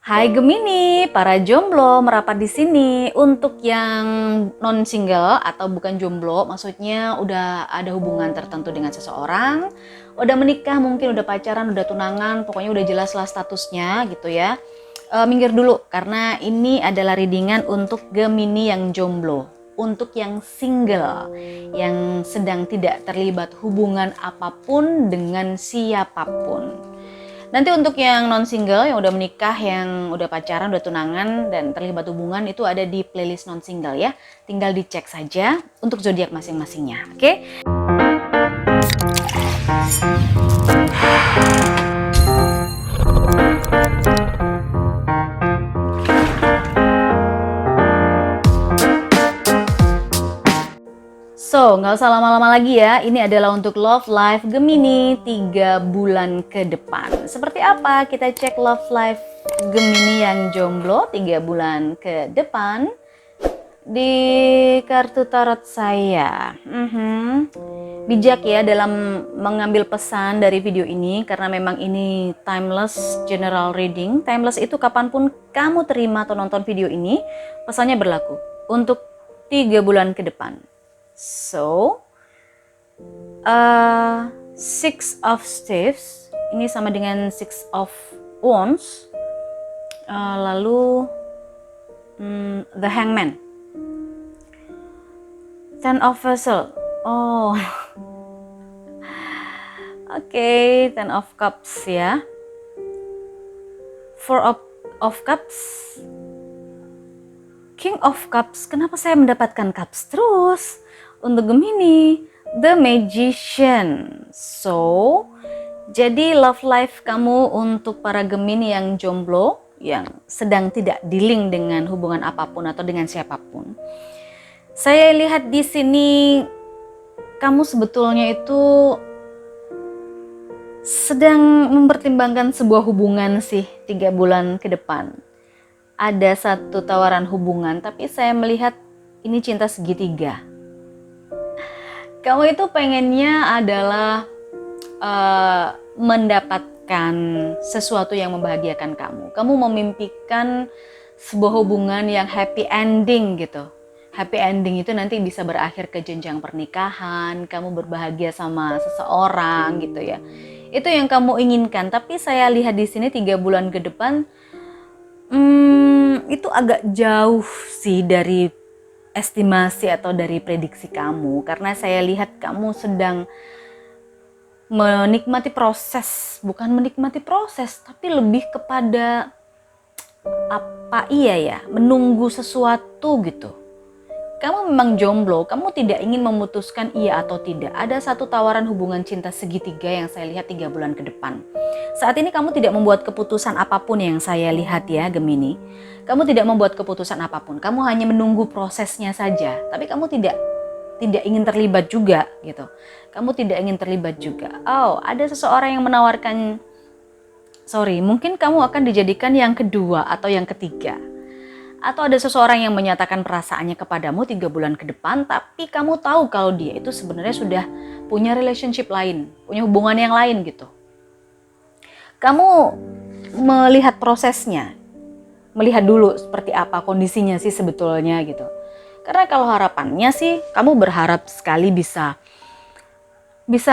Hai Gemini, para jomblo merapat di sini. Untuk yang non single atau bukan jomblo, maksudnya udah ada hubungan tertentu dengan seseorang, udah menikah, mungkin udah pacaran, udah tunangan, pokoknya udah jelas lah statusnya gitu ya. Minggir dulu karena ini adalah readingan untuk Gemini yang jomblo. Untuk yang single, yang sedang tidak terlibat hubungan apapun dengan siapapun. Nanti untuk yang non single, yang udah menikah, yang udah pacaran, udah tunangan dan terlibat hubungan itu ada di playlist non single ya. Tinggal dicek saja untuk zodiak masing-masingnya, oke? So, nggak usah lama-lama lagi ya. Ini adalah untuk love life Gemini 3 bulan ke depan. Seperti apa? Kita cek love life Gemini yang jomblo 3 bulan ke depan di kartu tarot saya. Bijak ya dalam mengambil pesan dari video ini karena memang ini timeless general reading. Timeless itu kapanpun kamu terima atau nonton video ini, pesannya berlaku untuk 3 bulan ke depan. So, Six of Staves ini sama dengan Six of Wands, lalu The Hangman, Ten of Vessels. Oh, oke, Ten of Cups ya, Four of Cups, King of Cups. Kenapa saya mendapatkan Cups terus? Untuk Gemini, The Magician. So, jadi love life kamu untuk para Gemini yang jomblo, yang sedang tidak dealing dengan hubungan apapun atau dengan siapapun. Saya lihat di sini kamu sebetulnya itu sedang mempertimbangkan sebuah hubungan sih 3 bulan ke depan. Ada satu tawaran hubungan, tapi saya melihat ini cinta segitiga. Kamu itu pengennya adalah mendapatkan sesuatu yang membahagiakan kamu. Kamu memimpikan sebuah hubungan yang happy ending gitu. Happy ending itu nanti bisa berakhir ke jenjang pernikahan, kamu berbahagia sama seseorang gitu ya. Itu yang kamu inginkan, tapi saya lihat di sini 3 bulan ke depan itu agak jauh sih dari estimasi atau dari prediksi kamu, karena saya lihat kamu sedang menikmati proses, bukan menikmati proses, tapi lebih kepada menunggu sesuatu gitu. Kamu memang jomblo, kamu tidak ingin memutuskan iya atau tidak. Ada satu tawaran hubungan cinta segitiga yang saya lihat 3 bulan ke depan. Saat ini kamu tidak membuat keputusan apapun yang saya lihat ya Gemini. Kamu tidak membuat keputusan apapun, kamu hanya menunggu prosesnya saja. Tapi kamu tidak ingin terlibat juga gitu. Kamu tidak ingin terlibat juga. Oh, ada seseorang yang menawarkan, mungkin kamu akan dijadikan yang kedua atau yang ketiga. Atau ada seseorang yang menyatakan perasaannya kepadamu 3 bulan ke depan, tapi kamu tahu kalau dia itu sebenarnya sudah punya relationship lain, punya hubungan yang lain gitu. Kamu melihat prosesnya, melihat dulu seperti apa kondisinya sih sebetulnya gitu. Karena kalau harapannya sih, kamu berharap sekali bisa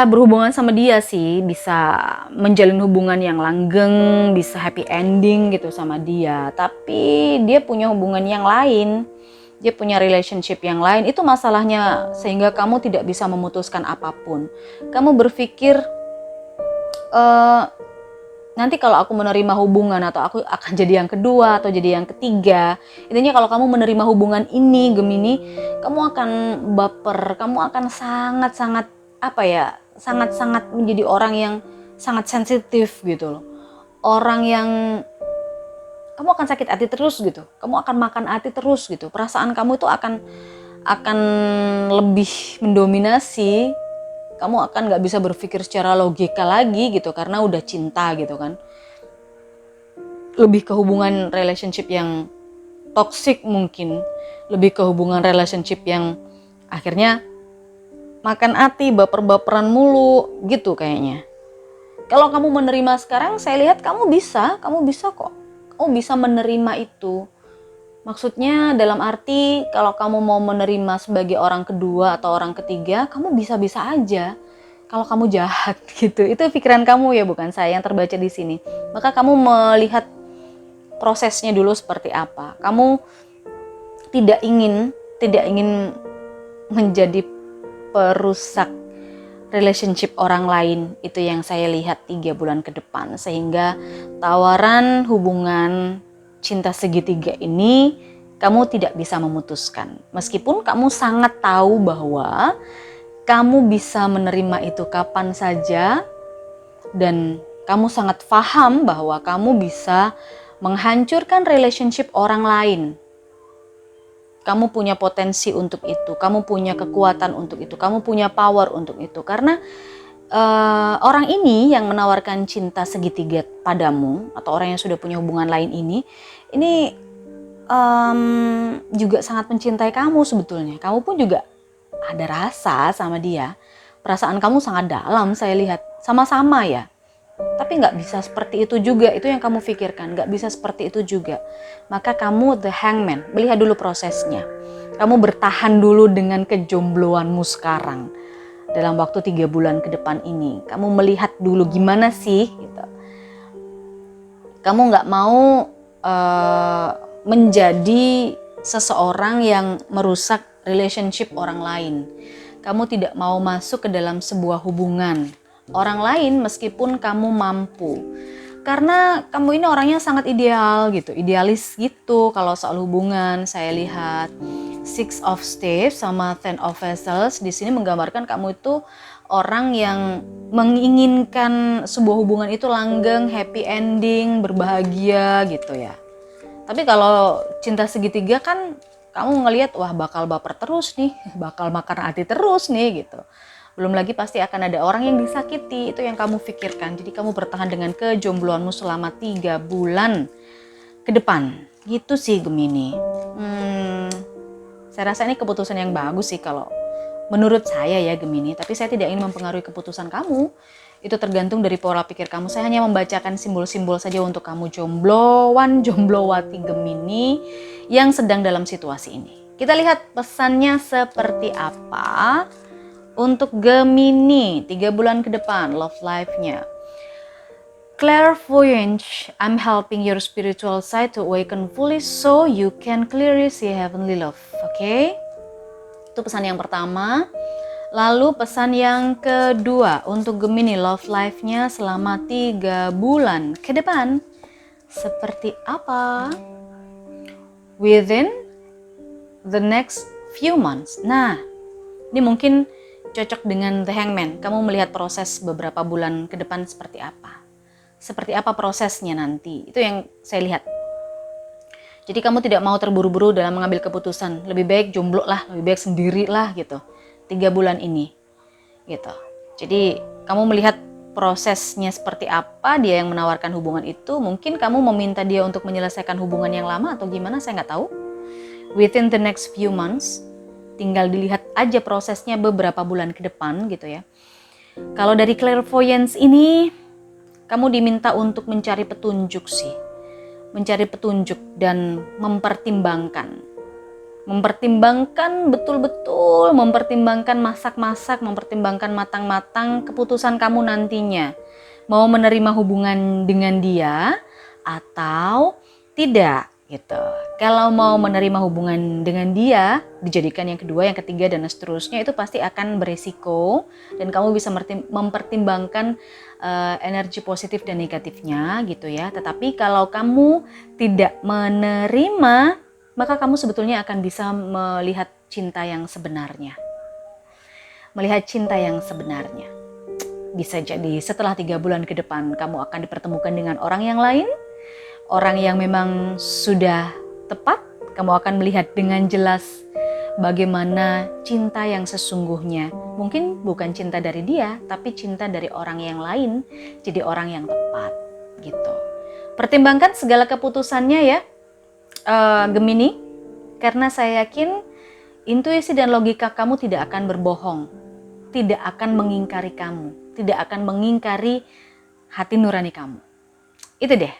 berhubungan sama dia sih, bisa menjalin hubungan yang langgeng, bisa happy ending gitu sama dia. Tapi dia punya hubungan yang lain, dia punya relationship yang lain. Itu masalahnya, sehingga kamu tidak bisa memutuskan apapun. Kamu berpikir, nanti kalau aku menerima hubungan atau aku akan jadi yang kedua atau jadi yang ketiga. Intinya kalau kamu menerima hubungan ini Gemini, kamu akan baper, kamu akan sangat-sangat menjadi orang yang sangat sensitif gitu loh. Orang yang kamu akan sakit hati terus gitu. Kamu akan makan hati terus gitu. Perasaan kamu itu akan lebih mendominasi. Kamu akan gak bisa berpikir secara logika lagi gitu karena udah cinta gitu kan. Lebih ke hubungan relationship yang toxic mungkin. Lebih ke hubungan relationship yang akhirnya makan hati, baper-baperan mulu gitu kayaknya. Kalau kamu menerima sekarang, saya lihat kamu bisa kok. bisa menerima itu. Maksudnya dalam arti kalau kamu mau menerima sebagai orang kedua atau orang ketiga, kamu bisa-bisa aja. Kalau kamu jahat gitu, itu pikiran kamu ya, bukan saya yang terbaca di sini. Maka kamu melihat prosesnya dulu seperti apa. Kamu tidak ingin menjadi perusak relationship orang lain. Itu yang saya lihat 3 bulan ke depan. Sehingga tawaran hubungan cinta segitiga ini kamu tidak bisa memutuskan. Meskipun kamu sangat tahu bahwa kamu bisa menerima itu kapan saja, dan kamu sangat paham bahwa kamu bisa menghancurkan relationship orang lain. Kamu punya potensi untuk itu, kamu punya kekuatan untuk itu, kamu punya power untuk itu. Karena orang ini yang menawarkan cinta segitiga padamu, atau orang yang sudah punya hubungan lain ini juga sangat mencintai kamu sebetulnya. Kamu pun juga ada rasa sama dia. Perasaan kamu sangat dalam, saya lihat. Sama-sama ya. Tapi nggak bisa seperti itu juga. Itu yang kamu pikirkan. Nggak bisa seperti itu juga. Maka kamu the hangman. Melihat dulu prosesnya. Kamu bertahan dulu dengan kejombloanmu sekarang. Dalam waktu 3 bulan ke depan ini. Kamu melihat dulu gimana sih. Gitu. Kamu nggak mau menjadi seseorang yang merusak relationship orang lain. Kamu tidak mau masuk ke dalam sebuah hubungan orang lain meskipun kamu mampu. Karena kamu ini orangnya sangat ideal gitu, idealis gitu. Kalau soal hubungan, saya lihat 6 of Staves sama 10 of Vessels di sini menggambarkan kamu itu orang yang menginginkan sebuah hubungan itu langgeng, happy ending, berbahagia gitu ya. Tapi kalau cinta segitiga kan kamu ngelihat wah bakal baper terus nih, bakal makan hati terus nih gitu. Belum lagi pasti akan ada orang yang disakiti, itu yang kamu pikirkan. Jadi kamu bertahan dengan kejombloanmu selama 3 bulan ke depan. Gitu sih Gemini. Saya rasa ini keputusan yang bagus sih kalau menurut saya ya Gemini. Tapi saya tidak ingin mempengaruhi keputusan kamu. Itu tergantung dari pola pikir kamu. Saya hanya membacakan simbol-simbol saja untuk kamu jomblowan, jomblowati Gemini yang sedang dalam situasi ini. Kita lihat pesannya seperti apa untuk Gemini 3 bulan ke depan, love life-nya. Clairvoyance, I'm helping your spiritual side to awaken fully so you can clearly see heavenly love. Oke? Itu pesan yang pertama. Lalu pesan yang kedua untuk Gemini, love life-nya selama 3 bulan ke depan seperti apa? Within the next few months. Nah, ini mungkin cocok dengan The Hangman. Kamu melihat proses beberapa bulan ke depan seperti apa? Seperti apa prosesnya nanti? Itu yang saya lihat. Jadi kamu tidak mau terburu-buru dalam mengambil keputusan. Lebih baik jomblo lah, lebih baik sendiri lah gitu. 3 bulan ini gitu. Jadi kamu melihat prosesnya seperti apa, dia yang menawarkan hubungan itu. Mungkin kamu meminta dia untuk menyelesaikan hubungan yang lama atau gimana, saya nggak tahu. Within the next few months, tinggal dilihat aja prosesnya beberapa bulan ke depan gitu ya. Kalau dari clairvoyance ini, kamu diminta untuk mencari petunjuk sih. Mencari petunjuk dan mempertimbangkan betul-betul, mempertimbangkan masak-masak, mempertimbangkan matang-matang keputusan kamu nantinya. Mau menerima hubungan dengan dia atau tidak gitu. Kalau mau menerima hubungan dengan dia, dijadikan yang kedua, yang ketiga dan seterusnya, itu pasti akan beresiko dan kamu bisa mempertimbangkan energi positif dan negatifnya gitu ya. Tetapi kalau kamu tidak menerima, maka kamu sebetulnya akan bisa melihat cinta yang sebenarnya. Melihat cinta yang sebenarnya. Bisa jadi setelah 3 bulan ke depan kamu akan dipertemukan dengan orang yang lain. Orang yang memang sudah tepat. Kamu akan melihat dengan jelas bagaimana cinta yang sesungguhnya. Mungkin bukan cinta dari dia, tapi cinta dari orang yang lain. Jadi orang yang tepat gitu. Pertimbangkan segala keputusannya ya. Gemini, karena saya yakin intuisi dan logika kamu tidak akan berbohong, tidak akan mengingkari kamu, tidak akan mengingkari hati nurani kamu. Itu deh.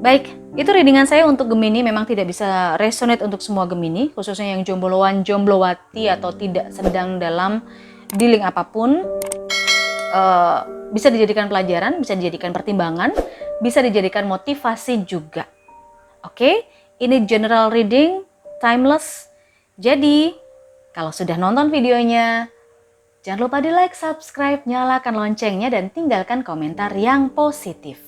Baik, itu readingan saya untuk Gemini. Memang tidak bisa resonate untuk semua Gemini, khususnya yang jombloan, jomblowati atau tidak sedang dalam dealing apapun. Bisa dijadikan pelajaran, bisa dijadikan pertimbangan, bisa dijadikan motivasi juga. Oke, ini general reading, timeless. Jadi, kalau sudah nonton videonya, jangan lupa di like, subscribe, nyalakan loncengnya, dan tinggalkan komentar yang positif.